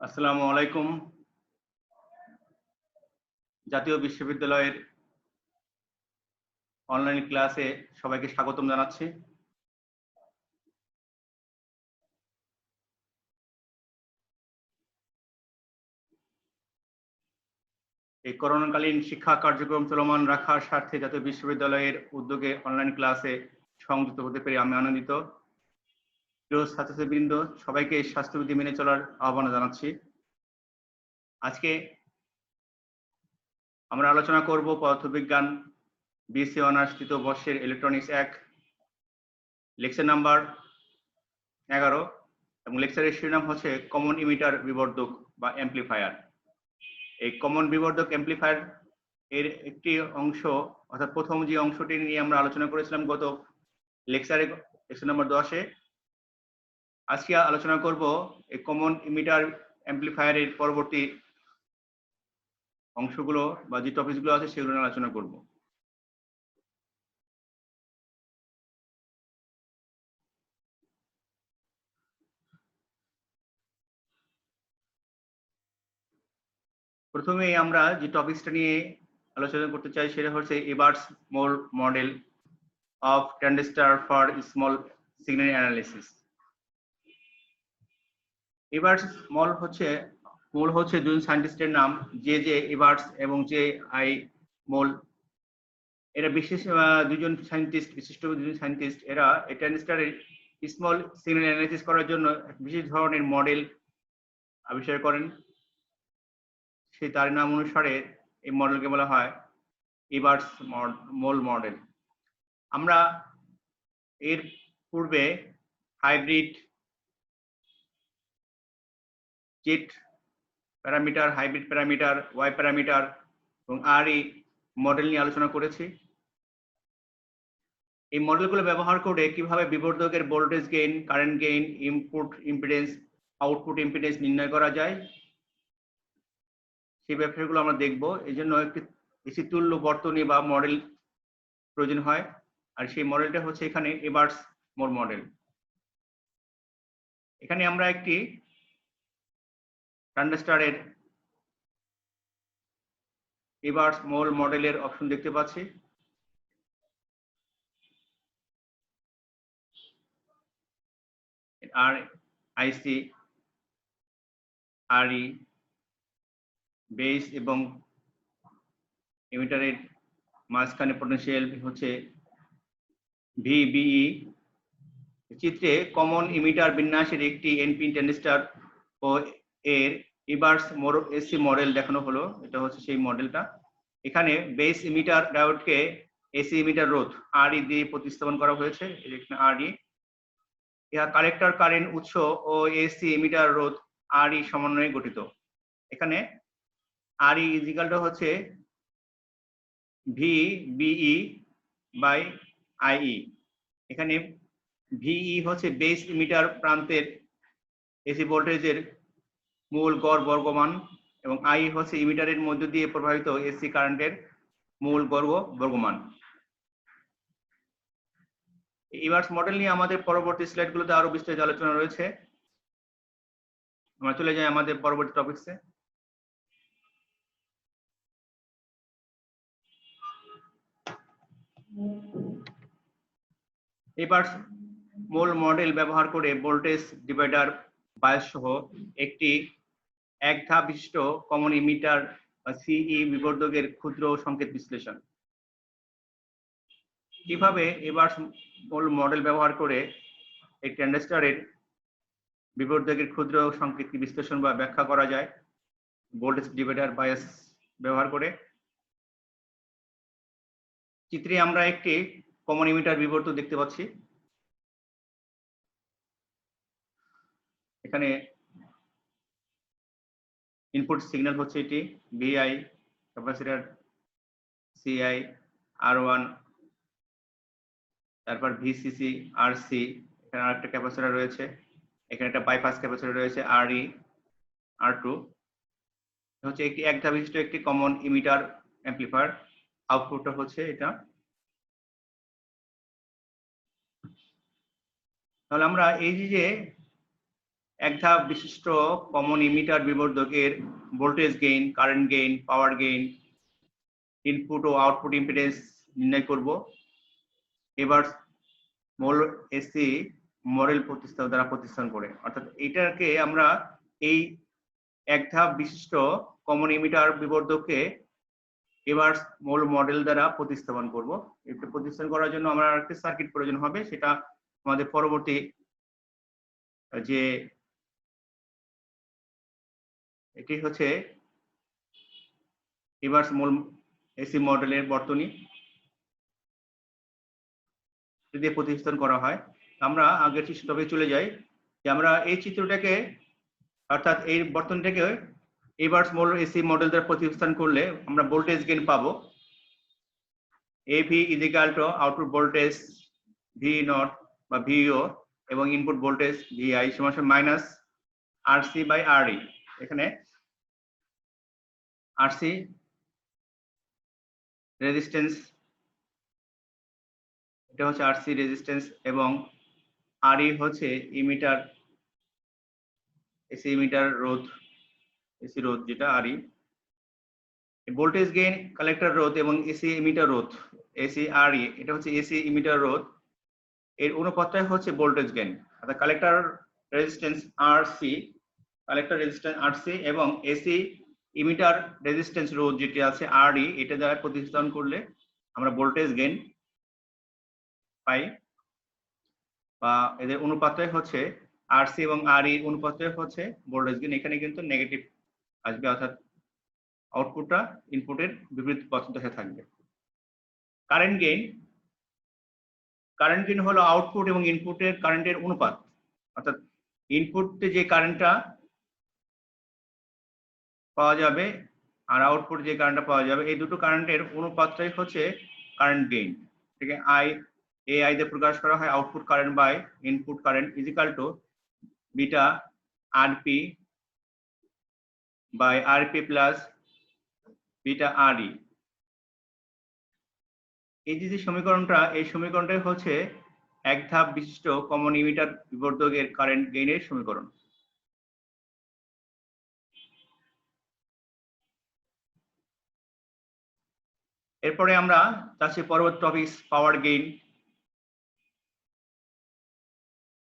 আসসালামু আলাইকুম। জাতীয় বিশ্ববিদ্যালয়ের অনলাইন ক্লাসে সবাইকে স্বাগতম জানাচ্ছি। এই করোনাকালীন শিক্ষা কার্যক্রম চলমান রাখার স্বার্থে জাতীয় বিশ্ববিদ্যালয়ের উদ্যোগে অনলাইন ক্লাসে সংযুক্ত হতে পেরে আমি আনন্দিত। প্রিয় ছাত্রছাত্রীবৃন্দ, সবাইকে স্বাস্থ্যবিধি মেনে চলার আহ্বান জানাচ্ছি। আজকে আমরা আলোচনা করব পদার্থবিজ্ঞান বিএসসি অনার্স তৃতীয় বর্ষের ইলেকট্রনিক্স 1 লেকচার নাম্বার 11 এবং লেকচারের শিরোনাম হচ্ছে কমন ইমিটার বিবর্ধক বা অ্যাম্প্লিফায়ার। এই কমন বিবর্ধক অ্যাম্প্লিফায়ার এর একটি অংশ অর্থাৎ প্রথম যে অংশটি নিয়ে আমরা আলোচনা করেছিলাম গত লেকচারে লেকচার নাম্বার 10-এ। আজকে আলোচনা করব এই কমন ইমিটার অ্যাম্প্লিফায়ারের পরবর্তী অংশগুলো বা যে টপিকগুলো আছে সেগুলো নিয়ে আলোচনা করব। প্রথমেই আমরা যে টপিকসটা নিয়ে আলোচনা করতে চাই সেটা হচ্ছে Ebers Moll model of transistor for small signal analysis. Ebers Moll হচ্ছে দুজন সায়েন্টিস্টের নাম, জে এবার্টস এবং জে আই মোল। এরা বিশিষ্ট দুজন সায়েন্টিস্ট। এরা এই ট্রানজিস্টরের স্মল সিগন্যাল অ্যানালাইসিস করার জন্য বিশেষ ধরনের মডেল আবিষ্কার করেন। সেই তার নাম অনুসারে এই মডেলকে বলা হয় এবার্টস মোল মডেল। আমরা এর পূর্বে hybrid Z parameter, hybrid parameter, Y parameter এবং আরই মডেল নিয়ে আলোচনা করেছি। এই মডেলগুলো ব্যবহার করে কিভাবে বিবর্ধকের voltage gain, current gain, input impedance, output impedance নির্ণয় করা যায় সেই ব্যাপারগুলো আমরা দেখব। এই জন্য একটি এসি তুল্য বর্তনী বা মডেল প্রয়োজন হয়, আর সেই মডেলটা হচ্ছে এখানে এবার্টস মোল মডেল। এখানে আমরা একটি ট্রানজিস্টরের এবার্টস মোল মডেলের অপশন দেখতে পাচ্ছি। আর আইসি, আরই, বেস এবং ইমিটারের মাঝখানে পটেনশিয়াল হচ্ছে ভিবিই। চিত্রে কমন ইমিটার বিন্যাসের একটি এনপিন ট্রানজিস্টর ও এর এবার্টস এসি মডেল দেখানো হলো। এটা হচ্ছে সেই মডেলটা। এখানে বেস ইমিটার ডায়োডকে এসি ইমিটার রোধ আরই দিয়ে প্রতিস্থাপন করা হয়েছে। এখানে আরই, ইহা কালেক্টর কারেন্ট উৎস ও এসি ইমিটার রোধ আরই সমন্বয়ে গঠিত। এখানে আরই ইজিক্যালটা হচ্ছে ভিবিই বাই আইই। এখানে ভিই হচ্ছে বেস ইমিটার প্রান্তের এসি ভোল্টেজের মূল গড় বর্গমান এবং আই হচ্ছে ইমিটারের মধ্য দিয়ে প্রবাহিত এসি কারেন্টের মূল গড় বর্গমান। এবার্টস মডেল নিয়ে আমাদের পরবর্তী স্লাইডগুলোতে আরো বিস্তারিত আলোচনা রয়েছে। আমরা চলে যাই আমাদের পরবর্তী টপিকসে। এবার্টস মোল মডেল ব্যবহার করে ভোল্টেজ ডিভাইডার বায়াস সহ একটি এক ধাপ বিশিষ্ট কমন ইমিটার বা সিই বিবর্ধকের ক্ষুদ্র সংকেত বিশ্লেষণ। কিভাবে এবার্টস মোল মডেল ব্যবহার করে এই ট্রানজিস্টরের বিবর্ধকের ক্ষুদ্র সংকেত বিশ্লেষণ বা ব্যাখ্যা করা যায় ভোল্টেজ ডিভাইডার বায়াস ব্যবহার করে। চিত্রে আমরা একটি কমন ইমিটার বিবর্ধক দেখতে পাচ্ছি। এখানে ইনপুট সিগন্যাল হচ্ছে এটি ভিআই, ক্যাপাসিটর সিআই, আর1, তারপর ভিসিসি, আরসি, এখানে আরেকটা ক্যাপাসিটর রয়েছে, এখানে একটা বাইপাস ক্যাপাসিটর রয়েছে আরই, আর2 হচ্ছে একটি এক ধাপ বিশিষ্ট একটি কমন ইমিটার অ্যাম্প্লিফায়ার। আউটপুটটা হচ্ছে এটা। তাহলে আমরা এই যে এক ধাপ বিশিষ্ট কমন ইমিটার বিবর্ধকের voltage gain, current gain, power gain, input ও আউটপুট ইম্পিডেন্স নির্ণয় করব। এবার মূল এসি মডেল দ্বারা প্রতিস্থাপন করে, অর্থাৎ এটাকে আমরা এই এক ধাপ বিশিষ্ট কমন ইমিটার বিবর্ধককে এবার মূল মডেল দ্বারা প্রতিস্থাপন করব। এটা প্রতিস্থাপন করার জন্য আমরা একটা সার্কিট প্রয়োজন হবে, সেটা আমাদের পরবর্তী যে এটি হচ্ছে রিভার্স মূল এসি মডেলের বর্তনী যদি প্রতিস্থাপন করা হয়। আমরা আগের চিত্রটাকে চলে যাই, যে আমরা এই চিত্রটাকে অর্থাৎ এই বর্তনীটাকে রিভার্স মূল এসি মডেল দ্বারা প্রতিস্থাপন করলে আমরা ভোল্টেজ গেইন পাবো AV equal to output voltage V naught বা ভিও এবং ইনপুট ভোল্টেজ ভিআই সমান মাইনাস আরসি বাই আরই। এখানে আরসি রেজিস্ট্যান্স, এটা হচ্ছে আরসি রেজিস্ট্যান্স, এবং আরই হচ্ছে ইমিটার, এসি ইমিটার রোধ, এসি রোধ যেটা আরই। ভোল্টেজ গেইন, কালেক্টর রোধ এবং এসি ইমিটার রোধ, এসি আরই, এটা হচ্ছে এসি ইমিটার রোধ, এর অনুপাতটাই হচ্ছে ভোল্টেজ গেইন। অর্থাৎ collector resistance RC, collector resistance RC এবং এসি ইমিটার রেজিস্ট্যান্স রোধ যেটি আছে আরই, এটা দ্বারা প্রতিস্থাপন করলে আমরা ভোল্টেজ গেইন পাই, বা এদের অনুপাতটাই হচ্ছে আরসি এবং আরই অনুপাতটাই হচ্ছে ভোল্টেজ গেইন। এখানে কিন্তু নেগেটিভ আসবে, অর্থাৎ আউটপুটটা ইনপুটের বিপরীত পথে থাকবে। কারেন্ট গেইন, কারেন্ট গেইন হলো আউটপুট এবং ইনপুটের কারেন্টের অনুপাত, অর্থাৎ ইনপুটে যে কারেন্টটা পাওয়া যাবে আর আউটপুট যে কারেন্টটা পাওয়া যাবে, এই দুটো কারেন্টের অনুপাতটাই হচ্ছে কারেন্ট গেইন। ঠিক আছে, আই দিয়ে প্রকাশ করা হয় output current by input current equal to beta RP by RP plus beta RE. এই যে সমীকরণটা, এই সমীকরণটাই হচ্ছে এক ধাপ বিশিষ্ট কমন ইমিটার বিবর্ধকের কারেন্ট গেইনের সমীকরণ। এরপরে আমরা যাচ্ছি পরবর্তী টপিক, পাওয়ার গেইন।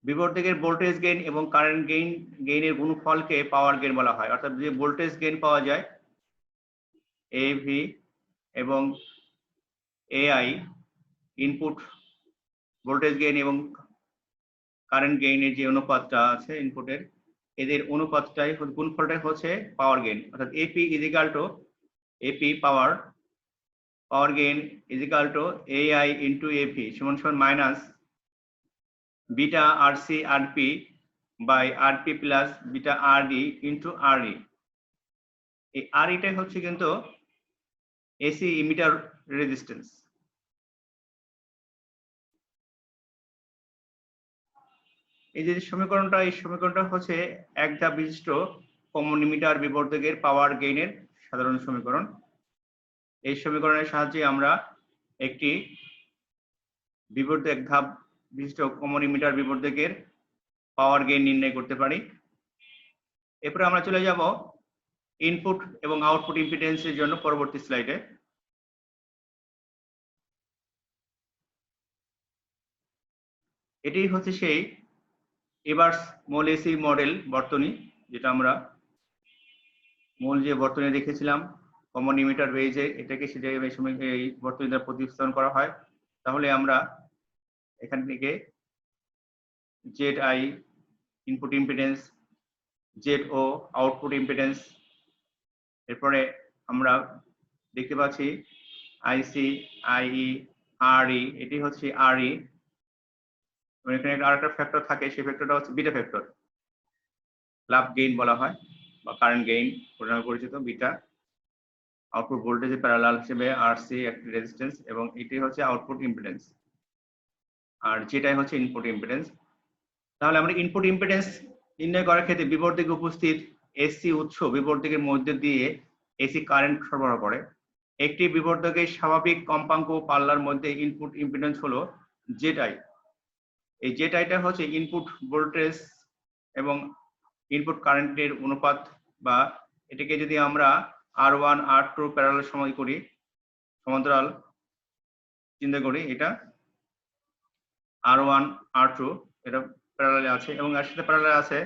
বিবর্ধকের ভোল্টেজ গেইন এবং কারেন্ট গেইনের গুণফলকে পাওয়ার গেইন বলা হয়। অর্থাৎ যে ভোল্টেজ গেইন পাওয়া যায় এভি এবং এআই, ইনপুট ভোল্টেজ গেইন এবং কারেন্ট গেইনের যে অনুপাতটা আছে ইনপুটের, এদের অনুপাতটাই গুণফলটাই হচ্ছে পাওয়ার গেইন। অর্থাৎ AP equal to AP power gain equal to AI into AV সমান minus beta RC RP by RP plus beta RD into RE. এই আরইটাই হচ্ছে কিন্তু এসি ইমিটার রেজিস্ট্যান্স। এই যে সমীকরণটা, এই সমীকরণটা হচ্ছে এক ধাপ বিশিষ্ট কমন ইমিটার বিবর্ধকের পাওয়ার গেইনের সাধারণ সমীকরণ। এই সমীকরণের সাহায্যে আমরা একটি এক ধাপ বিশিষ্ট কমন ইমিটার বিবর্ধকের পাওয়ার গেইন নির্ণয় করতে পারি। এরপরে আমরা চলে যাব ইনপুট এবং আউটপুট ইম্পিডেন্সের জন্য পরবর্তী স্লাইডে। এটি হচ্ছে সেই রিভার্স মূল এসি মডেল বর্তনী, যেটা আমরা মূল যে বর্তনী দেখেছিলাম কমন ইমিটার বেজে, এটাকে সেটা এই বর্তনী দ্বারা প্রতিস্থাপন করা হয়। তাহলে আমরা এখান থেকে Z I input impedance, Z O output impedance, এরপরে আমরা দেখতে পাচ্ছি আইসি, আইই, আরই, এটি হচ্ছে আরই। এখানে আরেকটা ফ্যাক্টর থাকে, সেই ফ্যাক্টরটা হচ্ছে বিটা ফ্যাক্টর, লাভ গেইন বলা হয় বা কারেন্ট গেইন নামে পরিচিত। বিটা আউটপুট ভোল্টেজের প্যারালাল হিসেবে আরসি একটি রেজিস্ট্যান্স এবং এটি হচ্ছে আউটপুট ইম্পিডেন্স, আর যেটাই হচ্ছে ইনপুট ইম্পিডেন্স। তাহলে আমরা ইনপুট ইম্পিডেন্স নির্ণয় করার ক্ষেত্রে বিবর্ধকে উপস্থিত এসি উৎস বিবর্ধকের মধ্যে দিয়ে এসি কারেন্ট সরবরাহ করে। একটি বিবর্ধকের স্বাভাবিক কম্পাঙ্ক পাল্লার মধ্যে ইনপুট ইম্পিডেন্স হলো জেড আই। এই জেড আইটা হচ্ছে ইনপুট ভোল্টেজ এবং ইনপুট কারেন্টের অনুপাত, বা এটাকে যদি আমরা R1 R2 প্যারালাল সময় করি, সমান্তরাল চিন্তা করি, এটা R1 R2 এটা প্যারালালে আছে এবং এর সাথে প্যারালালে আছে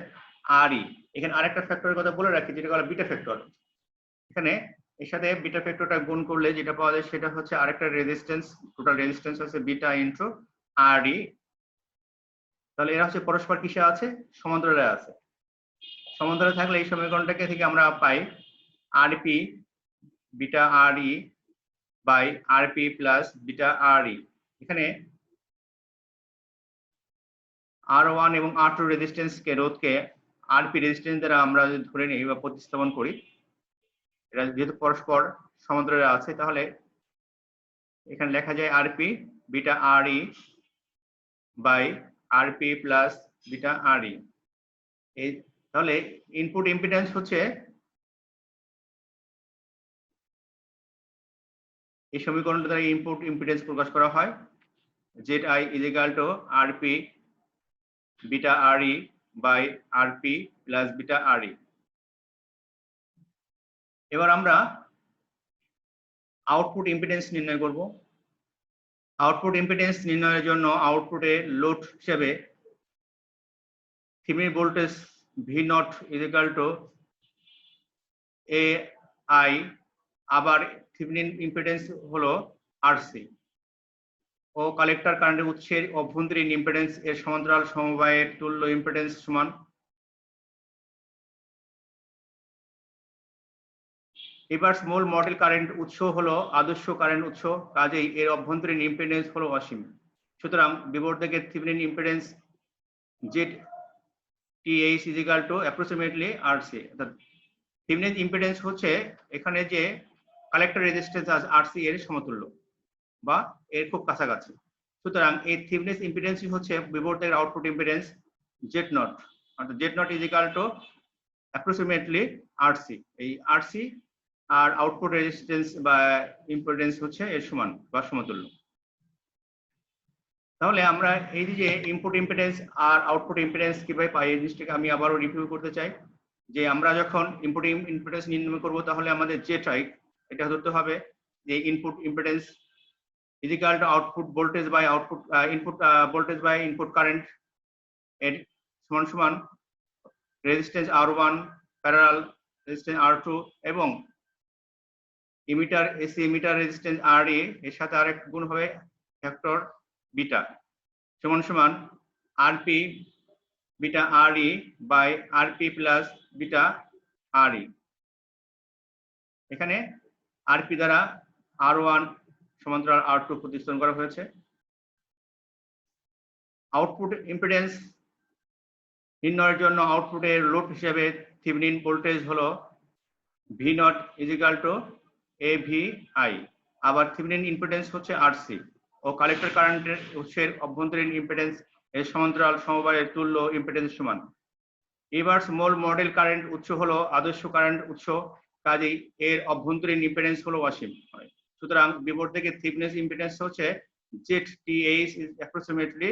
RE। এখানে আরেকটা ফ্যাক্টরের কথা বলে রাখি, যেটা হলো বিটা ফ্যাক্টর। এখানে এর সাথে বিটা ফ্যাক্টরটা গুণ করলে যেটা পাওয়া যায় সেটা হচ্ছে আরেকটা রেজিস্ট্যান্স, টোটাল রেজিস্ট্যান্স আছে বিটা ইনটু RE। তাহলে এরা হচ্ছে পরস্পর কিসে আছে? সমান্তরালে আছে। সমান্তরালে থাকলে এই সমীকরণটাকে থেকে আমরা পাই RP beta RE by RP plus beta RE। এখানে R1 এবং R2 রেজিস্ট্যান্সকে রোধকে RP রেজিস্ট্যান্স দ্বারা আমরা যদি ধরে নিই বা প্রতিস্থাপন করি, এটা যেহেতু পরস্পর সমান্তরালে আছে, তাহলে এখানে লেখা যায় RP beta RE by RP plus beta RE। এই তাহলে ইনপুট ইম্পিডেন্স হচ্ছে এই সমীকরণটা দ্বারা ইনপুট ইম্পিডেন্স প্রকাশ করা হয় ZI is equal to RP beta RE by RP plus beta RE। এবার আমরা আউটপুট ইম্পিডেন্স নির্ণয় করব। আউটপুট ইম্পিডেন্স নির্ণয়ের জন্য আউটপুটে লোড হিসেবে Thevenin voltage V0 is equal to AI, আবার থেভেনিন ইম্পিডেন্স হলো RC, ও কালেক্টর কারেন্টের উৎসের অভ্যন্তরীণ ইম্পিডেন্স এর সমান্তরাল সমবায়ের তুল্য ইম্পিডেন্স সমান। রিভার্স মোল মডেল কারেন্ট উৎস হলো আদর্শ কারেন্ট উৎস, কাজেই এর অভ্যন্তরীণ ইম্পিডেন্স হলো অসীম। সুতরাং বিবর্ধকের Thevenin impedance ZTH is equal to approximately RC। অর্থাৎ থেভেনিন ইম্পিডেন্স হচ্ছে এখানে যে কালেক্টর রেজিস্ট্যান্স আছে RC এর সমতুল্য বা এর খুব কাছাকাছি। সুতরাং এই থেভেনিন ইম্পিডেন্সই হচ্ছে বিবর্ধকের আউটপুট ইম্পিডেন্স Z0, অর্থাৎ Z0 is equal to approximately RC। এই RC আর আউটপুট রেজিস্ট্যান্স বা ইম্পিডেন্স হচ্ছে এর সমান বা সমতুল্য। তাহলে আমরা এই যে ইনপুট ইম্পিডেন্স আর আউটপুট ইম্পিডেন্স কিভাবে পাই, এই জিনিসটাকে আমি আবারও রিভিউ করতে চাই। যে আমরা যখন ইনপুট ইম্পিডেন্স নির্ণয় করব, তাহলে আমাদের যেটাই এটা ধরতে হবে যে input impedance is equal to output voltage by output input voltage by input current এর সমান সমান resistance R1 parallel resistance R2 এবং emitter AC emitter resistance RE এর সাথে আরেক গুণ হবে ফ্যাক্টর বিটা সমান সমান RP beta RE by RP plus beta RE। এখানে RP দ্বারা R1 সমান্তরাল R2 প্রতিস্থাপন করা হয়েছে। আউটপুট ইম্পিডেন্স নির্ণয়ের জন্য আউটপুটের লোড হিসেবে থেভেনিন ভোল্টেজ হলো V0 is equal to AVI, আবার থেভেনিন ইম্পিডেন্স হচ্ছে RC, ও কালেক্টর কারেন্টের উৎসের অভ্যন্তরীণ ইম্পিডেন্স এর সমান্তরাল সমবায়ের তুল্য ইম্পিডেন্স সমান। রিভার্স মোল মডেল কারেন্ট উৎস হলো আদর্শ কারেন্ট উৎস, কাজেই এর অভ্যন্তরীণ ইম্পিডেন্স হলো অসীম। সুতরাং বিবর্ধকের থেভেনিন ইম্পিডেন্স হচ্ছে ZTH is approximately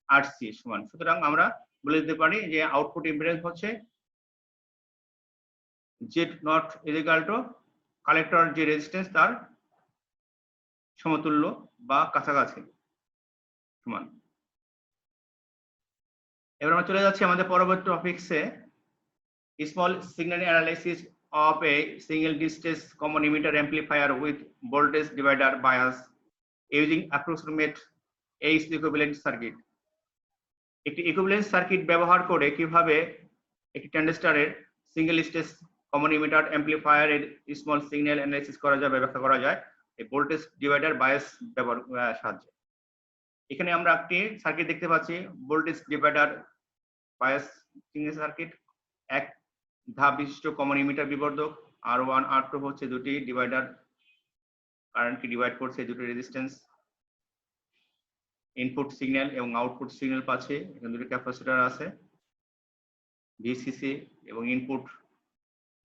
RC সমান। সুতরাং আমরা বলে দিতে পারি যে আউটপুট ইম্পিডেন্স হচ্ছে Z0 is equal to collector যে রেজিস্ট্যান্স তার সমতুল্য বা কাছাকাছি সমান। এবার আমরা চলে যাচ্ছি আমাদের পরবর্তী টপিকসে, small signal analysis of a single distance common emitter amplifier with voltage divider bias using approximate H equivalent circuit. একটি ইকুইভ্যালেন্ট সার্কিট ব্যবহার করে কিভাবে একটি ট্রানজিস্টরের সিঙ্গেল স্টেজ কমন ইমিটার অ্যাম্প্লিফায়ারের স্মল সিগন্যাল অ্যানালাইসিস করা যায়, ব্যাখ্যা করা যায় এই ভোল্টেজ ডিভাইডার বায়াস ব্যবহার সাহায্যে। এখানে আমরা একটি সার্কিট দেখতে পাচ্ছি, voltage divider bias single circuit, এক ধাপ বিশিষ্ট কমন ইমিটার বিবর্ধক R1 R2 হচ্ছে দুটি ডিভাইডার, কারেন্টকে ডিভাইড করছে দুটি রেজিস্ট্যান্স, ইনপুট সিগন্যাল এবং আউটপুট সিগন্যাল পাচ্ছে, এখানে দুটি ক্যাপাসিটর আছে VCC এবং input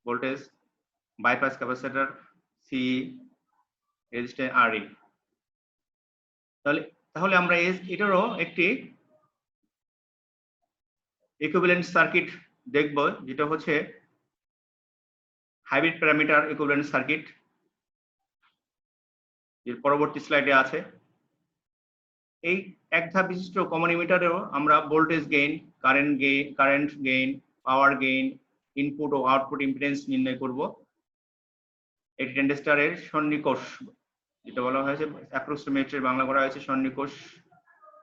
voltage bypass capacitor CE resistance RE। তাহলে আমরা এটারও একটি ইকুইভ্যালেন্ট সার্কিট দেখব যেটা হচ্ছে হাইব্রিড প্যারামিটার ইকুইভ্যালেন্ট সার্কিট, এর পরবর্তী স্লাইডে আছে। এই এক ধাপ বিশিষ্ট কমন ইমিটারেও আমরা voltage gain, current gain, power gain, input ও আউটপুট ইম্পিডেন্স নির্ণয় করব। এটি ট্রানজিস্টরের সন্নিকষ, যেটা বলা হয়েছে অ্যাপ্রক্সিমেটের বাংলা করা হয়েছে সন্নিকষ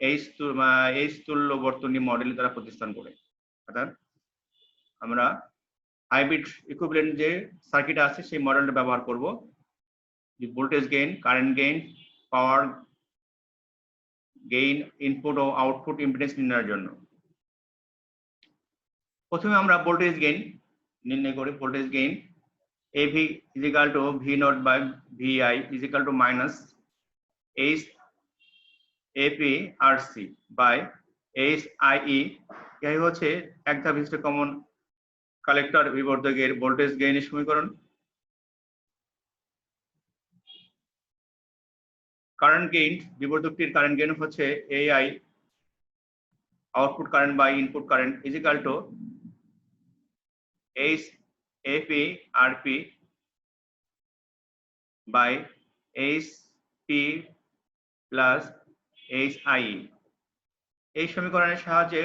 এইচ তুল্য বর্তনী মডেল দ্বারা প্রতিস্থান করে। অর্থাৎ আমরা হাইব্রিড ইকুইভ্যালেন্ট যে সার্কিট আছে সেই মডেলটা ব্যবহার করব voltage gain, current gain, power gain, input ও আউটপুট ইম্পিডেন্স নির্ণয়ের জন্য। প্রথমে আমরা ভোল্টেজ গেইন নির্ণয় করি। Voltage gain AV is equal to V naught by VI is equal to minus H AP RC by H IE। এই হচ্ছে এক ধাপ বিশিষ্ট কমন কালেক্টর বিবর্ধকের ভোল্টেজ গেইনের সমীকরণ। কারেন্ট গেইন, বিবর্ধকটির কারেন্ট গেইন হচ্ছে AI output current by input current is equal to H AP RP by HP plus HIE। এই সমীকরণের সাহায্যে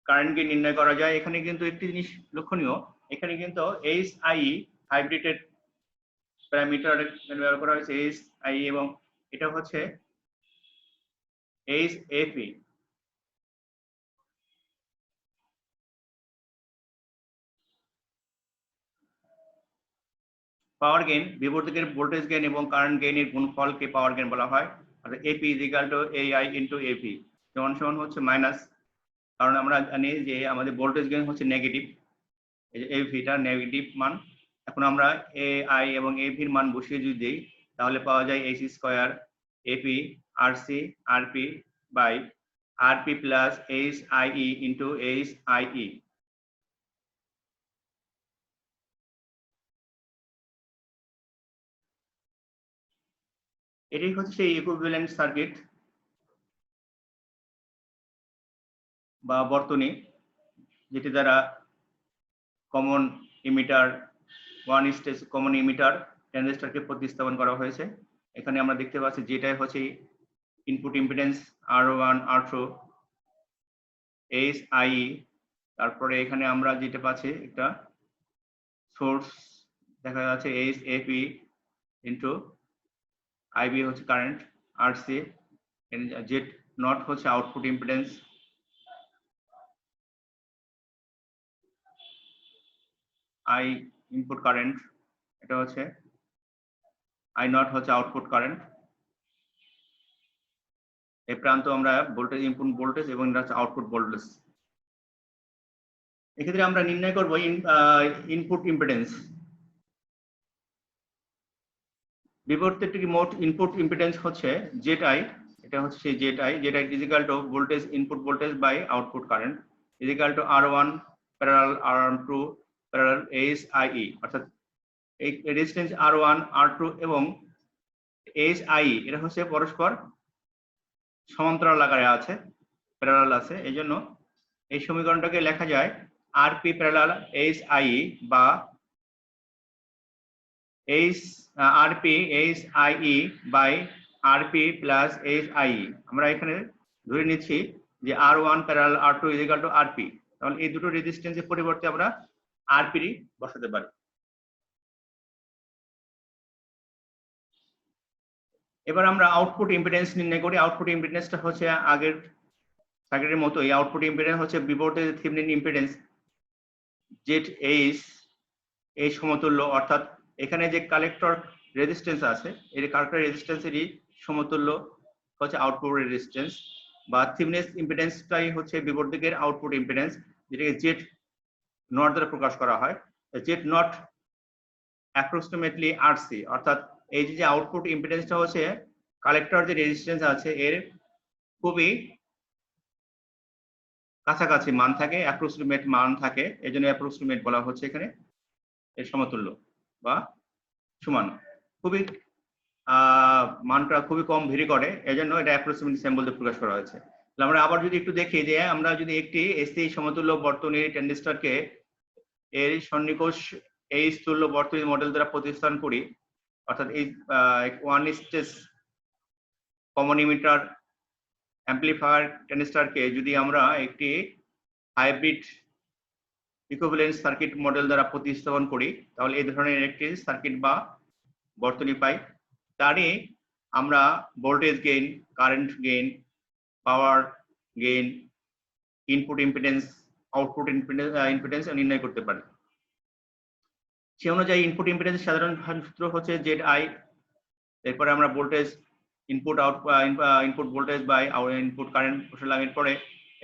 কারেন্ট গেইন নির্ণয় করা যায়। এখানে কিন্তু একটি জিনিস লক্ষণীয়, এখানে কিন্তু HIE হাইব্রিডের প্যারামিটার ব্যবহার করা হয়েছে HIE এবং এটা হচ্ছে HAP। পাওয়ার গেইন, বিবর্ধকের ভোল্টেজ গেইন এবং কারেন্ট গেইনের গুণফলকে পাওয়ার গেইন বলা হয়। অর্থাৎ AP is equal to AI into AP সমান হচ্ছে মাইনাস, কারণ আমরা জানি যে আমাদের ভোল্টেজ গেইন হচ্ছে নেগেটিভ, এই যে AV টা নেগেটিভ মান। এখন আমরা AI এবং AV এর মান বসিয়ে যদি দেই তাহলে পাওয়া যায় H square AP RC RP by RP plus HIE into HIE। এটাই হচ্ছে সেই ইকুইভ্যালেন্ট সার্কিট বা বর্তনী, যেটি দ্বারা common emitter one stage common emitter ট্রানজিস্টরকে প্রতিস্থাপন করা হয়েছে। এখানে আমরা দেখতে পাচ্ছি যেটাই হচ্ছে input impedance R1 R2 HIE, তারপরে এখানে আমরা যেটা পাচ্ছি একটা সোর্স দেখা যাচ্ছে HAP ইন্টু IB হচ্ছে কারেন্ট, RC জেড নট হচ্ছে output impedance, I input current, এটা হচ্ছে I নট হচ্ছে আউটপুট কারেন্ট। এই প্রান্ত আমরা ভোল্টেজ ইনপুট ভোল্টেজ এবং এটা হচ্ছে আউটপুট ভোল্টেজ। এক্ষেত্রে আমরা নির্ণয় করব ইনপুট ইম্পিডেন্স। বিবর্ধকটির মোট ইনপুট ইম্পিডেন্স হচ্ছে ZI, এটা হচ্ছে সেই ZI is equal to voltage input voltage by output current is equal to R1 parallel R2 parallel HIE। অর্থাৎ এই রেজিস্ট্যান্স R1 R2 এবং HIE এটা হচ্ছে পরস্পর সমান্তরাল আকারে আছে, প্যারালাল আছে। এই জন্য এই সমীকরণটাকে লেখা যায় RP প্যারালাল HIE বা RP HIE by RP plus HIE। আমরা এখানে ধরে নিচ্ছি যে R1 parallel R2 is equal to RP, তাহলে এই দুটো রেজিস্ট্যান্সের পরিবর্তে আমরা RP বসাতে পারি। এবার আমরা আউটপুট ইম্পিডেন্স নির্ণয় করি। আউটপুট ইম্পিডেন্সটা হচ্ছে আগের সার্কিটের মতো, এই আউটপুট ইম্পিডেন্স হচ্ছে বিপরীত থেভেনিন ইম্পিডেন্স ZH এই সমতুল্য, অর্থাৎ এখানে যে কালেক্টর রেজিস্ট্যান্স আছে এই কালেক্টর রেজিস্ট্যান্সেরই সমতুল্য হচ্ছে আউটপুট রেজিস্ট্যান্স বা থেভেনিন ইম্পিডেন্সটাই হচ্ছে বিবর্ধকের আউটপুট ইম্পিডেন্স, যেটাকে Z নট দ্বারা প্রকাশ করা হয়। Z নট অ্যাপ্রক্সিমেটলি RC, অর্থাৎ এই যে আউটপুট ইম্পিডেন্সটা হচ্ছে কালেক্টর যে রেজিস্ট্যান্স আছে এর খুবই কাছাকাছি মান থাকে, অ্যাপ্রক্সিমেট মান থাকে, এই জন্য অ্যাপ্রক্সিমেট বলা হচ্ছে এখানে এর সমতুল্য বা সমান। খুবই মানটা খুবই কম ভেরি করে, এই জন্য এটা অ্যাপ্রক্সিমেট সিম্বল দিয়ে প্রকাশ করা হয়েছে। আমরা আবার যদি একটু দেখি যে আমরা যদি একটি এসি সমতুল্য বর্তনীর ট্রানজিস্টরকে এর সন্নিকষ এইচ তুল্য বর্তনী মডেল দ্বারা প্রতিস্থাপন করি, অর্থাৎ এই one stage common emitter amplifier ট্রানজিস্টরকে যদি আমরা একটি হাইব্রিড ইকুইভ্যালেন্ট সার্কিট মডেল দ্বারা প্রতিস্থাপন করি, তাহলে এই ধরনের একটি সার্কিট বা বর্তনী পাই। তারই আমরা voltage gain, current gain, power gain, input impedance, output impedance নির্ণয় করতে পারি। সে অনুযায়ী ইনপুট ইম্পিডেন্স সাধারণ সূত্র হচ্ছে ZI, এরপরে আমরা voltage input voltage by input current বসালাম। এরপরে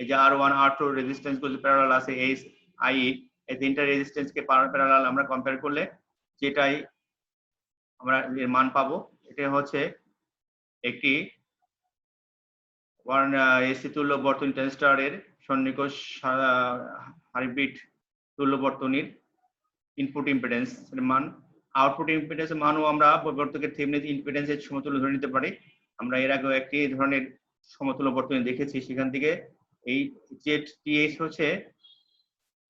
এই যে R1 R2 রেজিস্ট্যান্স গুলো প্যারালাল আছে এইচ আই, এই তিনটা রেজিস্ট্যান্স কে প্যারালাল আমরা কম্পেয়ার করলে যেটাই আমরা এর মান পাবো, এটা হচ্ছে একটি এসি তুল্য বর্তনী ট্রানজিস্টরের সন্নিকষ হাইব্রিড তুল্য বর্তনীর ইনপুট ইম্পিডেন্স এর মান। আউটপুট ইম্পিডেন্স এর মানও আমরা বর্তনীর থেভেনিন ইম্পিডেন্সের সমতুল্য ধরে নিতে পারি। আমরা এর আগেও একটি ধরনের সমতুল্য বর্তনী দেখেছি, সেখান থেকে এই ZTH হচ্ছে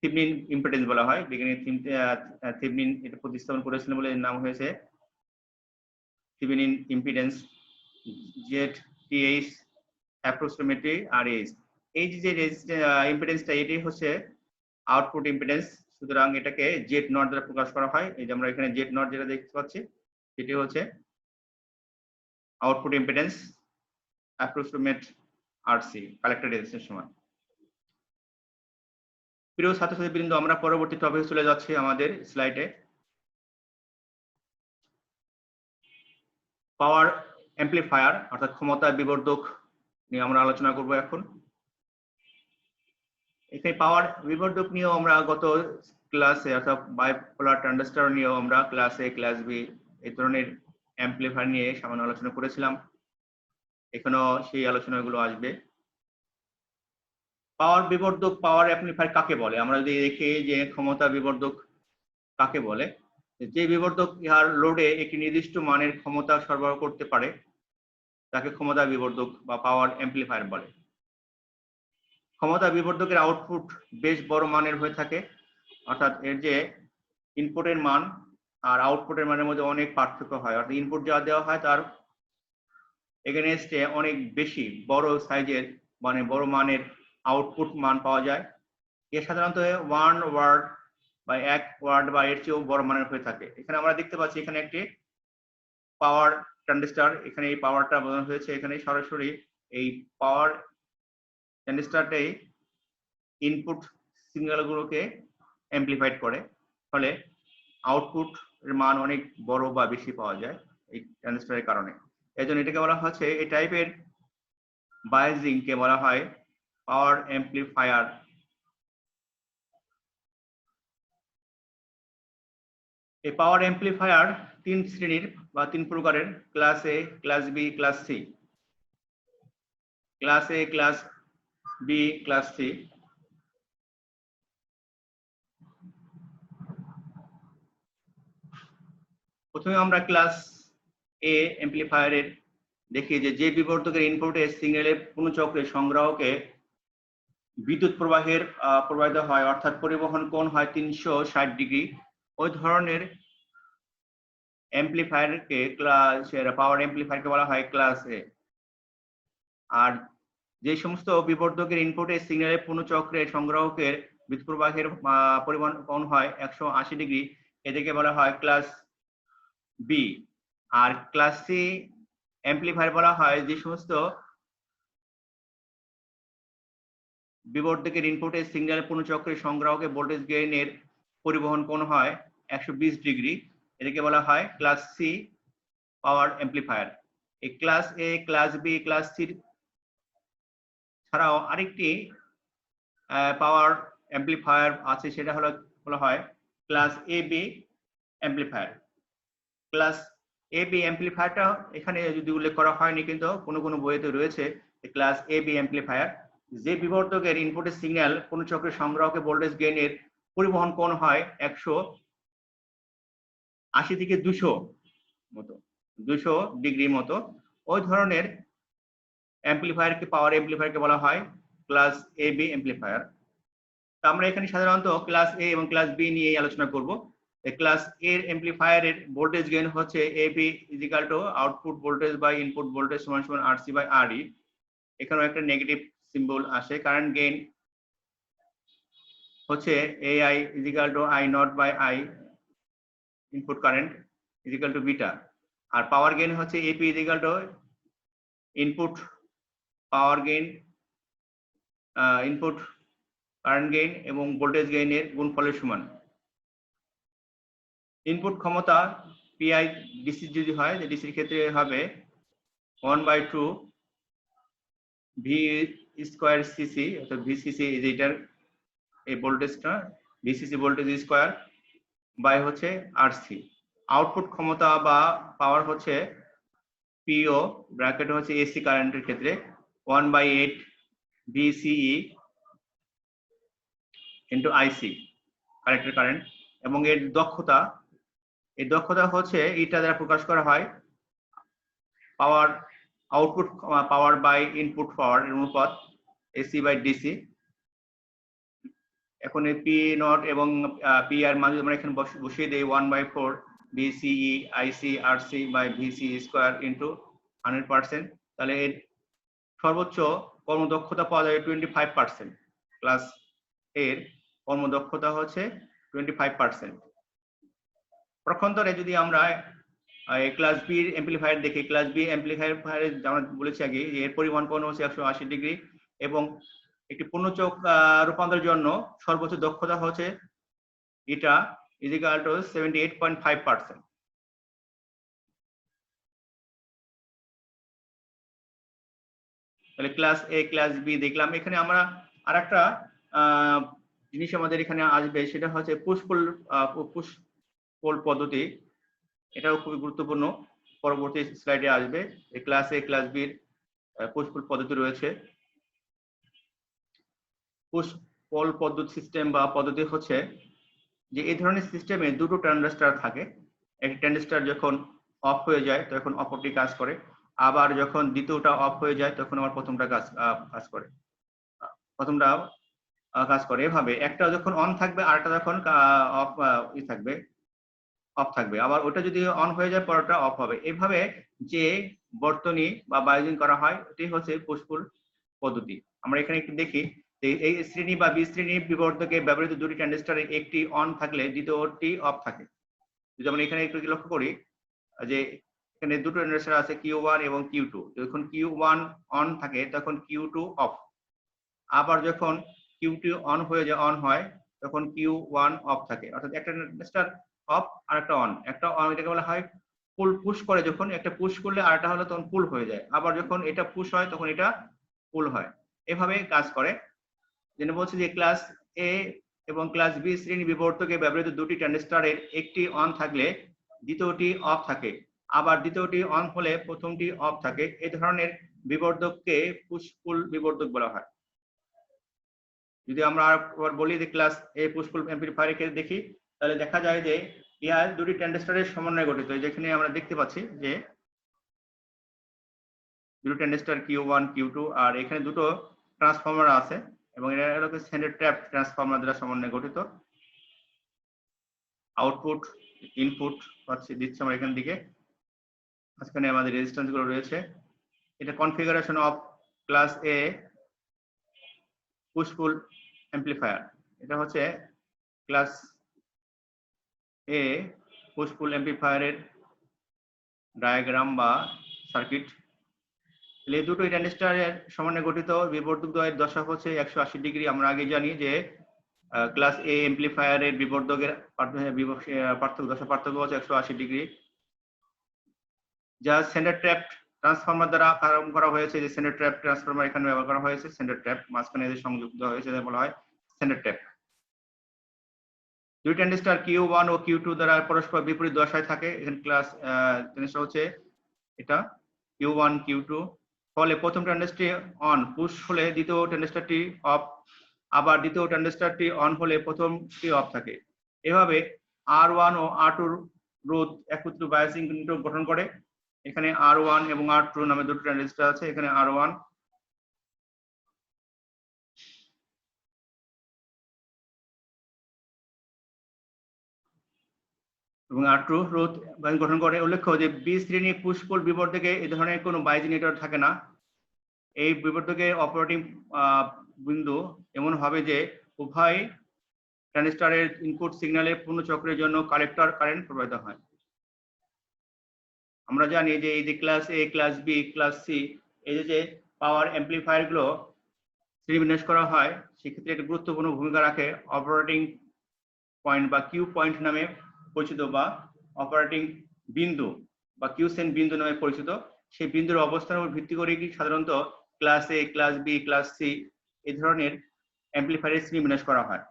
থেভেনিন ইম্পিডেন্স বলা হয়। থেভেনিন এটা প্রতিস্থাপন করেছিলেন বলে এর নাম হয়েছে Thevenin impedance. ZTH approximately RS, এই যে ইম্পিডেন্সটা এটি হচ্ছে আউটপুট ইম্পিডেন্স, সুতরাং এটাকে Z0 দ্বারা প্রকাশ করা হয়। এই যে আমরা এখানে Z0 যেটা দেখতে পাচ্ছি সেটি হচ্ছে output impedance approximate RC collector resistance সমান। প্রিয় ছাত্রছাত্রীবৃন্দ, আমরা পরবর্তী টপিকে চলে যাচ্ছি আমাদের স্লাইডে। পাওয়ার অ্যাম্পলিফায়ার অর্থাৎ ক্ষমতা বিবর্ধক নিয়ে আমরা আলোচনা করব এখন। এখানে পাওয়ার বিবর্ধক নিয়েও আমরা গত ক্লাসে অর্থাৎ বাইপোলার ট্রানজিস্টর নিয়েও আমরা ক্লাস এ ক্লাস বি এই ধরনের অ্যাম্পলিফায়ার নিয়ে সামান্য আলোচনা করেছিলাম। এখানেও সেই আলোচনাগুলো আসবে। পাওয়ার বিবর্ধক, পাওয়ার অ্যাম্পলিফায়ার কাকে বলে? আমরা যদি দেখি যে ক্ষমতা বিবর্ধক কাকে বলে, যে বিবর্ধক ইহার লোডে একটি নির্দিষ্ট মানের ক্ষমতা সরবরাহ করতে পারে তাকে ক্ষমতা বিবর্ধক বা পাওয়ার অ্যাম্পলিফায়ার বলে। ক্ষমতা বিবর্ধকের আউটপুট বেশ বড় মানের হয়ে থাকে, অর্থাৎ এর যে ইনপুটের মান আর আউটপুটের মানের মধ্যে অনেক পার্থক্য হয়। অর্থাৎ ইনপুট যা দেওয়া হয় তার এগেনস্টে অনেক বেশি বড় সাইজের মানে বড় মানের আউটপুট মান পাওয়া যায়। এ সাধারণত 1 ওয়াট বা 1 ওয়াট বা এর চেয়েও বড় মানের হয়ে থাকে। এখানে আমরা দেখতে পাচ্ছি এখানে একটি পাওয়ার ট্রানজিস্টর, এখানে এই পাওয়ারটা বোঝানো হয়েছে। এখানে সরাসরি এই পাওয়ার ট্রানজিস্টরটাই ইনপুট সিগন্যালগুলোকে অ্যাম্পলিফাইড করে, ফলে আউটপুট এর মান অনেক বড় বা বেশি পাওয়া যায় এই ট্রানজিস্টরের কারণে। এই জন্য এটাকে বলা হচ্ছে, এই টাইপের বায়াজিং কে বলা হয় পাওয়ার অ্যাম্পলিফায়ার। এই পাওয়ার অ্যাম্পলিফায়ার 3 শ্রেণীর বা 3 প্রকারের: class A, class B, class C. Class A, class B, class C. প্রথমে আমরা ক্লাস এ অ্যাম্পলিফায়ারের দেখি যে বিবর্ধকের ইনপুটে সিগন্যালের পুনঃচক্রে সংগ্রাহকে বিদ্যুৎ প্রবাহিত হয়, অর্থাৎ পরিবহন কোণ হয় 360 ডিগ্রি, ওই ধরনের অ্যাম্পলিফায়ারকে পাওয়ার অ্যাম্পলিফায়ারকে বলা হয় ক্লাস এ। আর যে সমস্ত বিবর্ধকের ইনপুটে সিগন্যালের পুনঃচক্রে সংগ্রাহকের বিদ্যুৎ প্রবাহের পরিমাণ কোণ হয় 180 ডিগ্রি, এদেরকে বলা হয় ক্লাস বি। আর ক্লাস সি অ্যাম্পলিফায়ার বলা হয় যে সমস্ত বিবর্ধকের ইনপুটে সিগন্যালের পুনঃচক্রে সংগ্রাহকে ভোল্টেজ গেইনের পরিবহন কোণ হয় 120 ডিগ্রি, এদেরকে বলা হয় ক্লাস সি পাওয়ার অ্যাম্পলিফায়ার। এই class A, class B, class C ছাড়াও আরেকটি পাওয়ার অ্যাম্পলিফায়ার আছে, সেটা হলো বলা হয় class A B amplifier. Class A B অ্যাম্পলিফায়ারটা এখানে যদি উল্লেখ করা হয়নি, কিন্তু কোনো বইতে রয়েছে ক্লাস এ বি অ্যাম্পলিফায়ার। যে বিবর্ধকের ইনপুটের সিগন্যাল পুনঃচক্রে সংগ্রাহকে ভোল্টেজ গেইনের পরিবহন কোণ হয় 180 থেকে 200 ডিগ্রি মতো, ওই ধরনের অ্যাম্পলিফায়ারকে পাওয়ার অ্যাম্পলিফায়ারকে বলা হয় ক্লাস এ বি অ্যাম্পলিফায়ার। তো আমরা এখানে সাধারণত ক্লাস এ এবং ক্লাস বি নিয়ে আলোচনা করব। ক্লাস এর অ্যাম্পলিফায়ারের ভোল্টেজ গেইন হচ্ছে AV equal to output voltage by input voltage সমান সমান আরসি বাই আরই। এখানেও একটা নেগেটিভ সিম্বল আসে। কারেন্ট গেইন হচ্ছে AI equal to I naught by I input current equal to beta. আর পাওয়ার গেইন হচ্ছে AP equal to input power gain input current gain এবং voltage গেইনের গুণফলের সমান। ইনপুট ক্ষমতা পিআই ডিসি যদি হয়, ডিসির ক্ষেত্রে হবে 1/2 ভি স্কয়ার সিসি, অর্থাৎ ভিসিসি ইজ এটার এই ভোল্টেজটা ভিসিসি ভোল্টেজ স্কয়ার বাই হচ্ছে আরসি। আউটপুট ক্ষমতা বা পাওয়ার হচ্ছে পিও ব্র্যাকেট হচ্ছে এসি কারেন্টের ক্ষেত্রে 1/8 ভিসিই ইন্টু আইসি কারেক্টের কারেন্ট। এবং এর দক্ষতা, এই দক্ষতা হচ্ছে এটা দ্বারা প্রকাশ করা হয় power output power by input power এর অনুপাত এসি বাই ডিসি। এখন এই পি নট এবং পি আর মান আমরা এখানে বসিয়ে দেই 1/4 VCE IC RC by VC square into 100%, তাহলে এর সর্বোচ্চ কর্মদক্ষতা পাওয়া যাবে 25%। ক্লাস এর কর্মদক্ষতা হচ্ছে 25%। পক্ষান্তরে যদি আমরা ক্লাস বি অ্যাম্পলিফায়ার দেখি, ক্লাস বি অ্যাম্পলিফায়ারে আমরা বলেছি আগে এর পরিমাণ কোণ হচ্ছে 180 ডিগ্রি এবং একটি পূর্ণচোখ রূপান্তরের জন্য সর্বোচ্চ দক্ষতা হচ্ছে এটা ইজিক্যাল টু 78.5%। তাহলে ক্লাস এ ক্লাস বি দেখলাম। এখানে আমরা আরেকটা জিনিস আমাদের এখানে আসবে, সেটা হচ্ছে পুশ পুল পদ্ধতি। এটাও খুবই গুরুত্বপূর্ণ, পরবর্তী স্লাইডে আসবে। এই ক্লাস এ ক্লাস বির পুশ পুল পদ্ধতি রয়েছে। পুশ পুল পদ্ধতি সিস্টেম বা পদ্ধতি হচ্ছে যে এই ধরনের সিস্টেমে দুটো ট্রানজিস্টর থাকে। একটি ট্রানজিস্টর যখন অফ হয়ে যায় তখন অপরটি কাজ করে, আবার যখন দ্বিতীয়টা অফ হয়ে যায় তখন আবার প্রথমটা কাজ করে এভাবে একটা যখন অন থাকবে আরেকটা যখন অফ থাকবে, আবার ওটা যদি অন হয়ে যায় পরেরটা অফ হবে। এভাবে যে বর্তনী বা বায়োজিং করা হয় এটি হচ্ছে পুশ পুল পদ্ধতি। আমরা এখানে একটু দেখি এই শ্রেণী বা বি শ্রেণী বিবর্ধকে ব্যবহৃত দুটি ট্রানজিস্টরের একটি অন থাকলে দ্বিতীয়টি অফ থাকে। যদি আমরা এখানে একটু লক্ষ্য করি যে এখানে দুটো ট্রানজিস্টর আছে Q1 এবং Q2। যখন Q1 অন থাকে তখন Q2 অফ, আবার যখন Q2 অন হয় তখন Q1 অফ থাকে। অর্থাৎ একটা ট্রানজিস্টর অফ আর একটা অন, একটা অন এটাকে বলা হয় পুল। পুশ করে যখন একটা পুশ করলে আরেকটা হলো তখন পুল হয়ে যায়, আবার যখন এটা পুশ হয় তখন এটা পুল হয়। এভাবে কাজ করে। যেন বলছি যে ক্লাস এ এবং ক্লাস বি শ্রেণী বিবর্ধকে ব্যবহৃত দুটি ট্রানজিস্টরের একটি অন থাকলে দ্বিতীয়টি অফ থাকে, আবার দ্বিতীয়টি অন হলে প্রথমটি অফ থাকে। এই ধরনের বিবর্ধককে পুশ পুল বিবর্ধক বলা হয়। যদি আমরা আবার বলি যে ক্লাস এ পুশ পুল অ্যাম্পলিফায়ারের ক্ষেত্রে দেখি, তাহলে দেখা যায় যে ইহা দুটি ট্রানজিস্টরের সমন্বয়ে গঠিত। যেখানে আমরা দেখতে পাচ্ছি যে দুটো ট্রানজিস্টর Q1 Q2 আর এখানে দুটো ট্রান্সফরমার আছে এবং এটা হলো সেন্টার ট্র্যাপ ট্রান্সফরমার দ্বারা সমন্বয়ে গঠিত। আউটপুট ইনপুট দিচ্ছে আমরা এখান দিকে, মাঝখানে আমাদের রেজিস্ট্যান্স গুলো রয়েছে। এটা configuration of class A push pool amplifier. এটা হচ্ছে ক্লাস এ পুশ পুল অ্যাম্পলিফায়ারের ডায়াগ্রাম বা সার্কিট। এই দুটো ট্রানজিস্টরের সমন্বয়ে গঠিত বিবর্ধক দ্বয়ের দশা হচ্ছে 180 ডিগ্রি। আমরা আগে জানি যে ক্লাস এ অ্যাম্পলিফায়ারের বিবর্ধকের পার্থক্য হচ্ছে 180 ডিগ্রি, যা সেন্টার ট্র্যাপ ট্রান্সফরমার দ্বারা আরম্ভ করা হয়েছে। যে সেন্টার ট্র্যাপ ট্রান্সফরমার এখানে ব্যবহার করা হয়েছে, সেন্টার ট্র্যাপ মাঝখানে যে সংযুক্ত হয়েছে বলা হয় সেন্টার ট্র্যাপ। দুই ট্রানজিস্টর Q1 ও Q2 দ্বারা পরস্পর বিপরীত দশায় থাকে। এখানে ক্লাস ট্রানজিস্টর হচ্ছে এটা Q1 Q2। ফলে প্রথম ট্রানজিস্টরটি অন পুশ হলে দ্বিতীয় ট্রানজিস্টরটি অফ, আবার দ্বিতীয় ট্রানজিস্টরটি অন হলে প্রথমটি অফ থাকে। এভাবে R1 ও R2 রোধ একত্র বায়াসিং গঠন করে। এখানে R1 এবং R2 নামে দুটো ট্রানজিস্টর আছে। এখানে R1 এবং R2 রোধ গঠন করে। উল্লেখ্য যে বি শ্রেণী পুশ পুল বিবর্ধকে এই ধরনের কোনো বাইজি নেটওয়ার্ক থাকে না। এই বিবর্ধকের অপারেটিং বিন্দু এমন হবে যে উভয় ট্রানজিস্টরের ইনপুট সিগন্যালের পূর্ণ চক্রের জন্য কালেক্টর কারেন্ট প্রবাহিত হয়। আমরা জানি যে এই যে class A, class B, class C, এই যে পাওয়ার অ্যাম্প্লিফায়ার গুলো শ্রেণীবিন্যাস করা হয়, সেক্ষেত্রে একটা গুরুত্বপূর্ণ ভূমিকা রাখে অপারেটিং পয়েন্ট বা কিউ পয়েন্ট নামে পরিচিত, বা অপারেটিং বিন্দু বা কিউসেন্ট বিন্দু নামে পরিচিত। সেই বিন্দুর অবস্থানের উপর ভিত্তি করে কি সাধারণত class A, class B, class C এই ধরনের অ্যাম্প্লিফায়ারের শ্রেণীবিন্যাস করা হয়।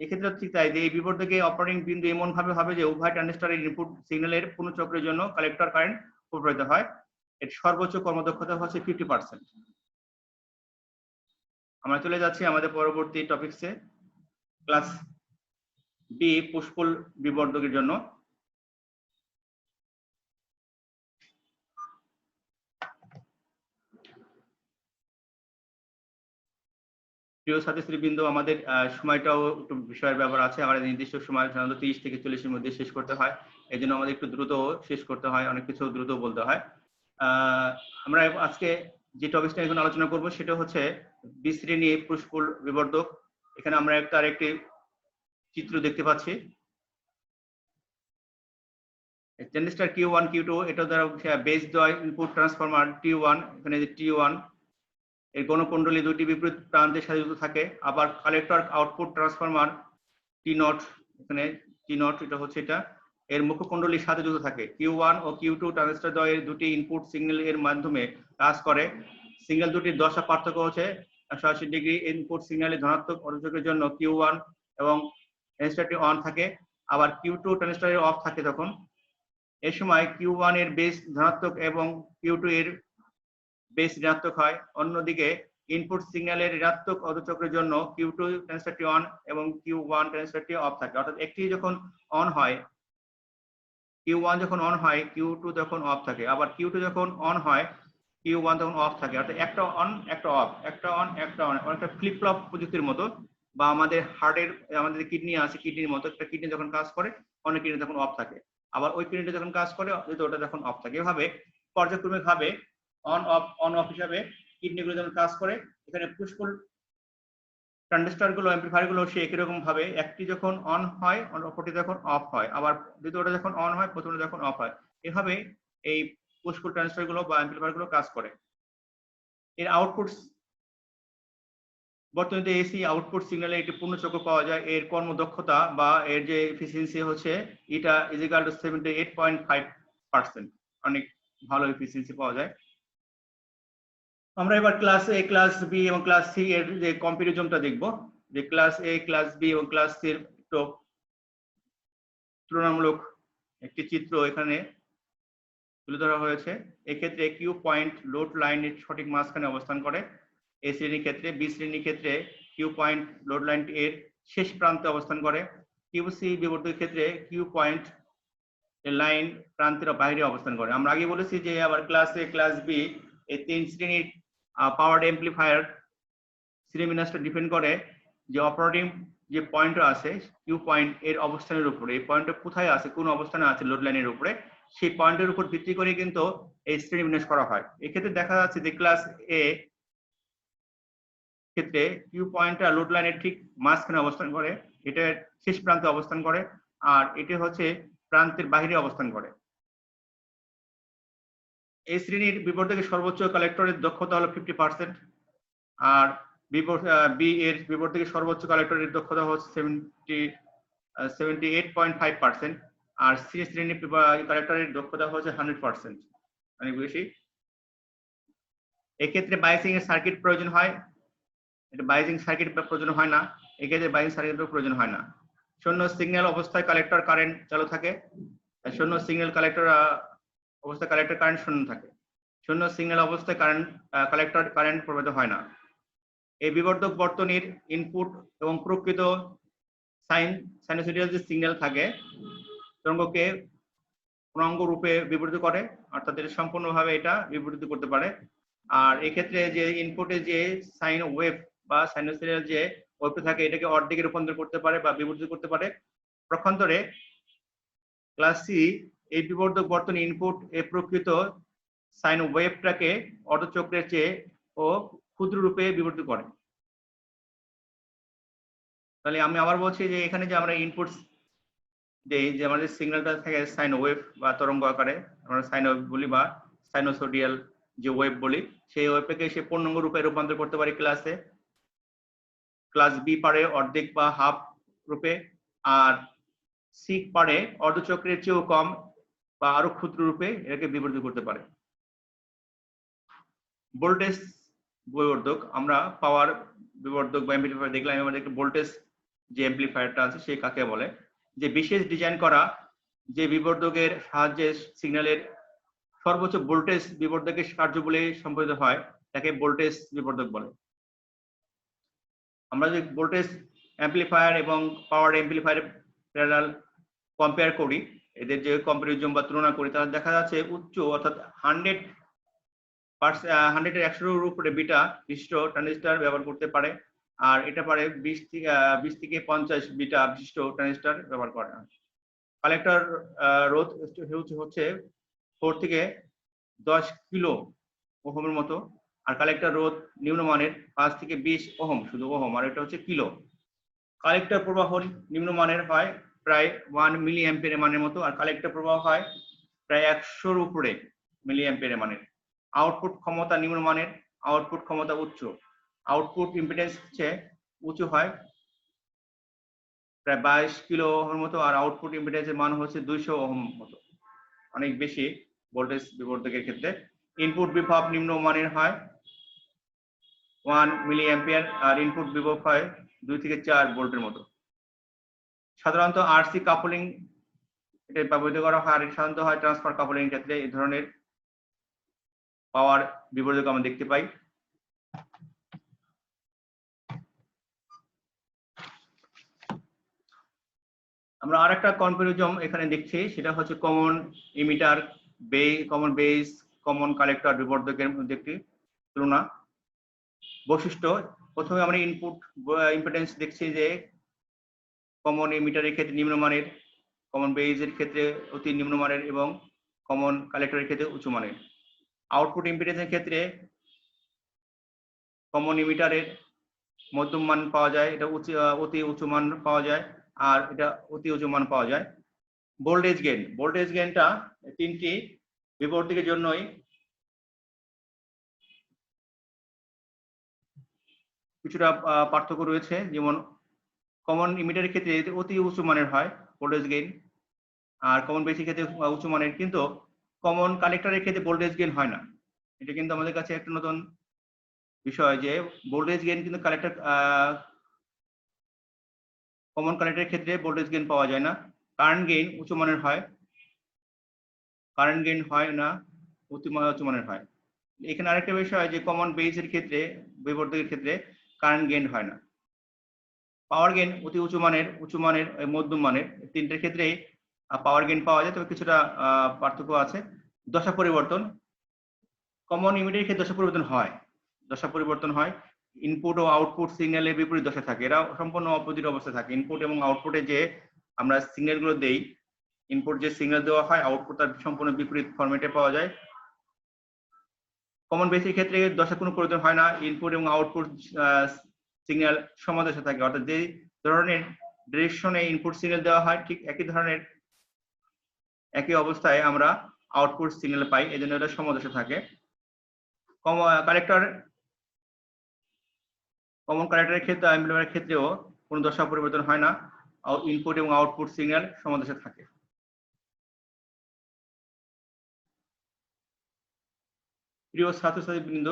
এক্ষেত্রে ঠিক তাই যে এই বিবর্ধকে অপারেটিং বিন্দু এমন ভাবে হবে যে উভয় ট্রানজিস্টরের ইনপুট সিগন্যালের পূর্ণ চক্রের জন্য কালেক্টর কারেন্ট প্রবাহিত হয়। এর সর্বোচ্চ কর্মদক্ষতা হচ্ছে 50%। আমরা চলে যাচ্ছি আমাদের পরবর্তী টপিকসে, ক্লাস বি পুশ পুল বিবর্ধকের জন্য। প্রিয় ছাত্রছাত্রীবৃন্দ, আমাদের সময়টাও একটু বিষয়ের ব্যাপার আছে। আমাদের নির্দিষ্ট সময় সাধারণত 30 থেকে 40-এর মধ্যে শেষ করতে হয়। এই জন্য আমাদের একটু দ্রুত শেষ করতে হয়, অনেক কিছু দ্রুত বলতে হয়। আমরা আজকে যে টপিকটা এখন আলোচনা করব সেটা হচ্ছে বি শ্রেণী পুশ পুল বিবর্ধক। এখানে আমরা একটি চিত্র দেখতে পাচ্ছি। ট্রানজিস্টর Q1, Q2 এটা দ্বারা বেস দেওয়া ইনপুট ট্রান্সফরমার T1, এখানে যে T1 এর গণকুণ্ডলী দুটি বিপরীত প্রান্তের সাথে যুক্ত থাকে। আবার কালেক্টর আউটপুট ট্রান্সফরমার T0, এখানে T0 এটা হচ্ছে এটা এর মুখ্য কুণ্ডলীর সাথে যুক্ত থাকে। Q1 ও Q2 ট্রানজিস্টর দ্বয়ের দুটি ইনপুট সিগন্যাল এর মাধ্যমে কাজ করে। সিগন্যাল দুটির দশা পার্থক্য হচ্ছে 180 ডিগ্রি। ইনপুট সিগন্যালের ধনাত্মক অর্ধচক্রের জন্য Q1 এবং ট্রানজিস্টরটি অন থাকে, আবার Q2 ট্রানজিস্টরের অফ থাকে। তখন এই সময় Q1 এর বেস ধনাত্মক এবং Q2 এর বেস ঋণাত্মক হয়। অন্যদিকে ইনপুট সিগন্যালের ঋণাত্মক অর্ধচক্রের জন্য Q2 ট্রানজিস্টরটি অন এবং Q1 ট্রানজিস্টরটি অফ থাকে। অর্থাৎ একটি যখন অন হয়, Q1 যখন অন হয়, Q2 তখন অফ থাকে। আবার Q2 যখন অন হয়, Q1 তখন অফ থাকে। অর্থাৎ একটা অন একটা অফ, একটা অন একটা অন, অনেকটা ফ্লিপ ফ্লপ প্রযুক্তির মতো, বা আমাদের হার্টের আমাদের কিডনি আছে, কিডনির মতো একটা কিডনি যখন কাজ করে অনেক কিডনি তখন অফ থাকে, আবার ওই কিডনিটা যখন কাজ করে ওটা তখন অফ থাকে। এভাবে পর্যায়ক্রমিক ভাবে অন অফ হিসাবে কিডনিগুলো যখন কাজ করে, এখানে পুশ পুল ট্রানজিস্টর গুলো, অ্যাম্প্লিফায়ার গুলো সে একই রকম ভাবে একটি যখন অন হয় অপরটি যখন অফ হয়, আবার দ্বিতীয়টা যখন অন হয় প্রথমটা যখন অফ হয়। এভাবে এই পুশ পুল ট্রানজিস্টর গুলো বা অ্যাম্প্লিফায়ার গুলো কাজ করে। এর আউটপুট বর্তমানে এসি আউটপুট সিগন্যালে একটি পূর্ণ চক্র পাওয়া যায়। এর কর্মদক্ষতা বা এর যে এফিসিয়েন্সি হচ্ছে এটা ইজিক্যাল টু 78.5%। অনেক ভালো এফিসিয়েন্সি পাওয়া যায়। আমরা এবার ক্লাস এ, ক্লাস বি এবং ক্লাস সি এর যে কম্পারিজনটা দেখব, যে ক্লাস এ, ক্লাস বি এবং ক্লাস সি এর তুলনামূলক একটি চিত্র এখানে তুলে ধরা হয়েছে। এক্ষেত্রে কিউ পয়েন্ট লোড লাইনের সঠিক মাঝখানে অবস্থান করে এ শ্রেণীর ক্ষেত্রে। বি শ্রেণীর ক্ষেত্রে কিউ পয়েন্ট লোড লাইন এর শেষ প্রান্তে অবস্থান করে। কিউসি বিবর্ধকের ক্ষেত্রে কিউ পয়েন্ট লাইন প্রান্তের বাইরে অবস্থান করে। আমরা আগে বলেছি যে আবার ক্লাস এ, ক্লাস বি এই তিন শ্রেণীর পাওয়ার অ্যাম্প্লিফায়ার শ্রেণীবিন্যাসটা ডিপেন্ড করে যে অপারেটিং যে পয়েন্ট আছে কিউ পয়েন্ট এর অবস্থানের উপরে। এই পয়েন্টটা কোথায় আছে, কোন অবস্থানে আছে লোড লাইনের উপরে, সেই পয়েন্টের উপর ভিত্তি করে কিন্তু এই শ্রেণীবিন্যাস করা হয়। এক্ষেত্রে দেখা যাচ্ছে যে ক্লাস এ ক্ষেত্রে কিউ পয়েন্টটা লোড লাইনের ঠিক মাঝখানে অবস্থান করে, এটা শেষ প্রান্তে অবস্থান করে, আর এটি হচ্ছে প্রান্তের বাইরে অবস্থান করে। এই শ্রেণীর বিবর্ধকের সর্বোচ্চ কালেক্টরের দক্ষতা হলো 50%, আর বি এর বিবর্ধকের সর্বোচ্চ কালেক্টরের দক্ষতা হচ্ছে 78.5%, আর সি শ্রেণীর কালেক্টরের দক্ষতা হচ্ছে 100%, অনেক বেশি। এক্ষেত্রে বাইসিং এর সার্কিট প্রয়োজন হয়, এটা বাইজিং সার্কিট প্রয়োজন হয় না, এক্ষেত্রে বাইজিং সার্কিটের প্রয়োজন হয় না। শূন্য সিগন্যাল অবস্থায় কালেক্টর কারেন্ট চালু থাকে, শূন্য সিগন্যাল কালেক্টর অবস্থায় কালেক্টর কারেন্ট শূন্য থাকে। শূন্য সিগন্যাল অবস্থায় কালেক্টর কারেন্ট প্রবাহিত হয় না। এই বিবর্ধক বর্তনীর ইনপুট এবং প্রকৃত সাইনোসয়েডাল যে সিগন্যাল থাকে তরঙ্গকে পূর্ণাঙ্গ রূপে বিবর্ধিত করে, অর্থাৎ এটা সম্পূর্ণভাবে এটা বিবর্ধিত করতে পারে। আর এক্ষেত্রে যে ইনপুটে যে সাইন ওয়েভ বা সাইনোসয়েডাল যে ওয়েভটা থাকে এটাকে অর্ধেকে রূপান্তর করতে পারে বা বিবর্ধিত করতে পারে। পক্ষান্তরে ক্লাস সি, এই বিবর্ধক বর্তনী ইনপুট এ প্রকৃত সাইন ওয়েভটাকে অর্ধচক্রের চেয়ে ও ক্ষুদ্র রূপে বিবর্তিত করে। তাহলে আমি আবার বলছি যে এখানে যে আমরা ইনপুট দেই, যে আমাদের সিগন্যালটা থাকে সাইন ওয়েভ বা তরঙ্গ আকারে, আমরা সাইন ওয়েভ বলি বা সাইনোসোডিয়াল যে ওয়েভ বলি, সেই ওয়েভটাকে সে পূর্ণাঙ্গ রূপে রূপান্তর করতে পারি ক্লাসে। ক্লাস বি পারে অর্ধেক বা হাফ রূপে, আর সি পারে অর্ধচক্রের চেয়েও কম বা আরো ক্ষুদ্র রূপে এটাকে বিবর্তিত করতে পারে। ভোল্টেজ বিবর্ধক, আমরা পাওয়ার বিবর্ধক বা অ্যাম্পলিফায়ার দেখলাম, আমাদের একটা ভোল্টেজ যে অ্যাম্পলিফায়ারটা আছে সে কাকে বলে, যে বিশেষ ডিজাইন করা যে বিবর্ধকের সাহায্যে সিগন্যালের সর্বোচ্চ ভোল্টেজ বিবর্ধকের কার্য বলে সম্পাদিত হয় তাকে ভোল্টেজ বিবর্ধক বলে। আমরা যে ভোল্টেজ অ্যাম্পলিফায়ার এবং পাওয়ার অ্যাম্পলিফায়ার প্যারালাল কম্পেয়ার করি, এদের যে কম্পারিজন বা তুলনা করি, তাহলে দেখা যাচ্ছে উচ্চ অর্থাৎ 100 এর উপরে বিটা বিশিষ্ট ট্রানজিস্টর ব্যবহার করতে পারে, আর এটা পারে 20 থেকে 50 বিটা বিশিষ্ট ট্রানজিস্টর ব্যবহার করে। কালেক্টর রোধ হচ্ছে 4 থেকে 10 কিলো ওহমের মতো, আর কালেক্টর রোধ নিম্নমানের 5 থেকে 20 ওহম, শুধু ওহম, আর এটা হচ্ছে কিলো। কালেক্টর প্রবাহ নিম্নমানের হয় প্রায় 1 মিলি অ্যাম্পিয়ারের মানের মতো, আর কালেক্টর প্রবাহ হয় প্রায় 100 উপরে মিলি অ্যাম্পিয়ারের মানের। আউটপুট ক্ষমতা নিম্নমানের, আউটপুট ক্ষমতা উচ্চ। আউটপুট ইম্পিডেন্স হচ্ছে উঁচু হয় প্রায় 22 কিলো ওহমের মতো, আর আউটপুট ইম্পিডেন্সের মান হচ্ছে 200 ওহম মতো, অনেক বেশি ভোল্টেজ বিবর্ধকের ক্ষেত্রে। ইনপুট বিভব নিম্নমানের হয় 1 মিলি অ্যাম্পিয়ার, আর ইনপুট বিভব হয় 2 থেকে 4 ভোল্টের মতো। সাধারণত আরসি কাপলিং এটা ব্যবহৃত করা হয়, আর সাধারণত হয় ট্রান্সফার কাপলিং এর ক্ষেত্রে এই ধরনের পাওয়ার বিবর্ধক আমরা দেখতে পাই। আমরা আরেকটা কম্পারিজন এখানে দেখছি, সেটা হচ্ছে common emitter, common base, common collector বিবর্ধকের মধ্যে একটি তুলনা। বৈশিষ্ট্য, প্রথমে আমরা ইনপুট ইম্পিডেন্স দেখছি যে কমন ইমিটারের ক্ষেত্রে নিম্নমানের, কমন বেসের ক্ষেত্রে অতি নিম্নমানের এবং কমন কালেক্টরের ক্ষেত্রে উচ্চ মানের। আউটপুট ইম্পিডেন্সের ক্ষেত্রে কমন ইমিটারের মধ্যম মান পাওয়া যায়, এটা অতি উচ্চ মান পাওয়া যায়, আর এটা অতি উচ্চ মান পাওয়া যায়। ভোল্টেজ গেইন, ভোল্টেজ গেইনটা তিনটি বিবর্ধকের জন্যই কিছুটা পার্থক্য রয়েছে। যেমন কমন ইমিটারের ক্ষেত্রে অতি উচ্চ মানের হয় ভোল্টেজ গেইন, আর কমন বেসের ক্ষেত্রে উচ্চ মানের, কিন্তু কমন কালেক্টরের ক্ষেত্রে ভোল্টেজ গেইন হয় না। এটা কিন্তু আমাদের কাছে একটা নতুন বিষয় যে ভোল্টেজ গেইন কিন্তু কমন কালেক্টরের ক্ষেত্রে ভোল্টেজ গেইন পাওয়া যায় না। কারেন্ট গেইন উচ্চ মানের হয়, কারেন্ট গেইন হয় না, উচ্চ মানের হয়। এখানে আরেকটা বিষয় যে কমন বেসের ক্ষেত্রে বিবর্ধকের ক্ষেত্রে কারেন্ট গেইন হয় না। পাওয়ার গেইন অতি উচ্চ মানের, মধ্যম মানের, তিনটের ক্ষেত্রে পাওয়ার গেইন পাওয়া যায়, তবে কিছুটা পার্থক্য আছে। দশা পরিবর্তন, কমন ইমিটারের ক্ষেত্রে দশা পরিবর্তন হয়, ইনপুট ও আউটপুট সিগন্যালের বিপরীত দশা থাকে, এরা সম্পূর্ণ অপোজিট অবস্থা থাকে। ইনপুট এবং আউটপুটে যে আমরা সিগন্যালগুলো দেই, ইনপুট যে সিগন্যাল দেওয়া হয়, আউটপুট তার সম্পূর্ণ বিপরীত ফরম্যাটে পাওয়া যায়। কমন বেসের ক্ষেত্রে দশা কোনো পরিবর্তন হয় না, ইনপুট এবং আউটপুট সিগন্যাল সমাদশা থাকে, অর্থাৎ যে ধরনের ডিরেকশনে ইনপুট সিগন্যাল দেওয়া হয় ঠিক একই অবস্থায় আমরা আউটপুট সিগন্যাল পাই, এজন্য এটা সমাদশা থাকে। কমন কালেক্টরের ক্ষেত্রে অ্যাম্পলিফায়ারের ক্ষেত্রেও কোনো দশা পরিবর্তন হয় না, ইনপুট এবং আউটপুট সিগন্যাল সমাদশা থাকে। প্রিয় ছাত্রছাত্রীবৃন্দ,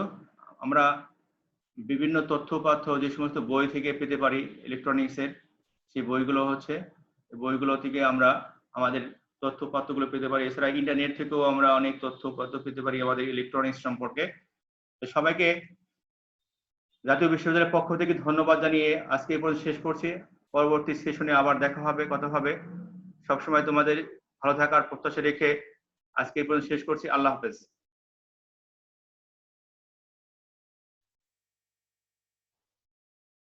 আমরা বিভিন্ন তথ্যপাঠ্য যে সমস্ত বই থেকে পেতে পারি ইলেকট্রনিক্সের, সেই বইগুলো থেকে আমরা আমাদের তথ্যপাঠ্যগুলো পেতে পারি। এছাড়া ইন্টারনেট থেকেও আমরা অনেক তথ্যপাঠ্য পেতে পারি আমাদের ইলেকট্রনিক্স সম্পর্কে। সবাইকে জাতীয় বিশ্ববিদ্যালয়ের পক্ষ থেকে ধন্যবাদ জানিয়ে আজকে এই পর্যন্ত শেষ করছি। পরবর্তী সেশনে আবার দেখা হবে, কথা হবে। সবসময় তোমাদের ভালো থাকার প্রত্যাশা রেখে আজকে এই পর্যন্ত শেষ করছি। আল্লাহ হাফেজ।